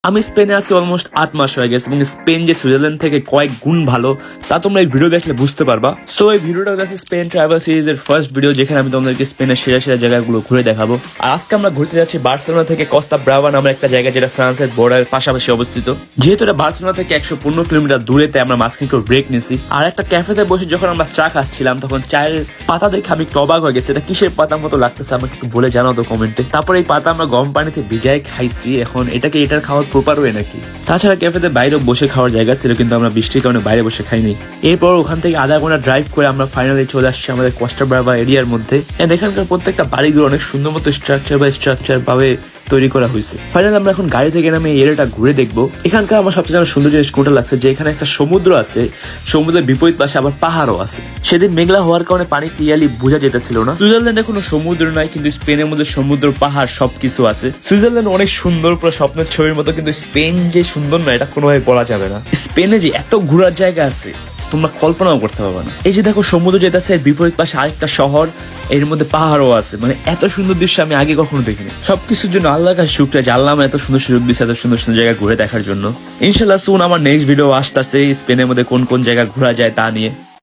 আমি স্পেনে আছি অলমোস্ট 8 মাস হয়ে গেছে এবং স্পেন যে সুইজারল্যান্ড থেকে কয়েক গুণ ভালো তা তোমরা এই ভিডিও দেখলে বুঝতে পারবা। সো এই ভিডিওটা হচ্ছে স্পেন ট্রাভেল সিরিজের ফার্স্ট ভিডিও, যেখানে আমি তোমাদেরকে স্পেনের সেরা সেরা জায়গাগুলো ঘুরে দেখাবো। আর আজকে আমরা ঘুরতে যাচ্ছি বার্সেলোনা থেকে কস্তা ব্রাভা নামের একটা জায়গা, যেটা ফ্রান্সের বর্ডারের পাশাপাশি অবস্থিত। যেহেতু এটা বার্সেলোনা থেকে 115 কিলোমিটার দূরেতে আমরা মাঝখানে একটু ব্রেক নিছি। আর একটা ক্যাফেতে বসে যখন আমরা চা খাচ্ছিলাম তখন চায়ের পাতা দেখে আমি একটু অবাক হয়ে গেছে, এটা কিসের পাতার মতো লাগতেছে আমাকে একটু বলে জানাও তো কমেন্টে। তারপর এই পাতা আমরা গরম পানিতে ভিজায় খাইছি। এখন এটাকে এটার খাওয়ার প্রপার ওয়ে নাকি? তাছাড়া ক্যাফেতে বাইরে বসে খাওয়ার জায়গা ছিল, কিন্তু আমরা বৃষ্টির কারণে বাইরে বসে খাইনি। এরপর ওখান থেকে আধা ঘন্টা ড্রাইভ করে আমরা ফাইনালি চলে আসছি আমাদের কস্টা ব্রাভা এরিয়ার মধ্যে। এখানকার প্রত্যেকটা বাড়িগুলো অনেক সুন্দর মতো স্ট্রাকচার ভাবে তৈরি করা হয়েছে। ফাইনালি আমরা এখন গাড়ি থেকে নামে এই এরিয়াটা ঘুরে দেখবো। এখানকার আমার সবচেয়ে সুন্দর জিনিস কোনটা লাগছে, যে এখানে একটা সমুদ্র আছে, সমুদ্রের বিপরীত পাশে আবার পাহাড়ও আছে। সেদিন মেঘলা হওয়ার কারণে পানি ক্লিয়ারলি বোঝা যেতেছিল না। সুইজারল্যান্ডে কোনো সমুদ্র নাই, কিন্তু স্পেনের মধ্যে সমুদ্র পাহাড় সবকিছু আছে। সুইজারল্যান্ড অনেক সুন্দর, পুরো স্বপ্নের ছবির মতো, কিন্তু স্পেন যে সুন্দর না এটা কোনোভাবে বলা যাবে না। স্পেনে যে এত ঘোরার জায়গা আছে তোমরা কল্পনাও করতে পারবে না। এই যে দেখো সমুদ্র যেতেছে, এর বিপরীত পাশে আরেকটা শহর, এর মধ্যে পাহাড়ও আছে। মানে এত সুন্দর দৃশ্য আমি আগে কখনো দেখিনি। সবকিছুর জন্য আল্লাহর কাছে শুকরিয়া যে আল্লাহ আমার এত সুন্দর সুযোগ দিচ্ছে এত সুন্দর সুন্দর জায়গা ঘুরে দেখার জন্য। ইনশাল্লাহ সুন আমার নেক্সট ভিডিও আসতেছে স্পেনের মধ্যে কোন কোন জায়গা ঘোরা যায় তা নিয়ে।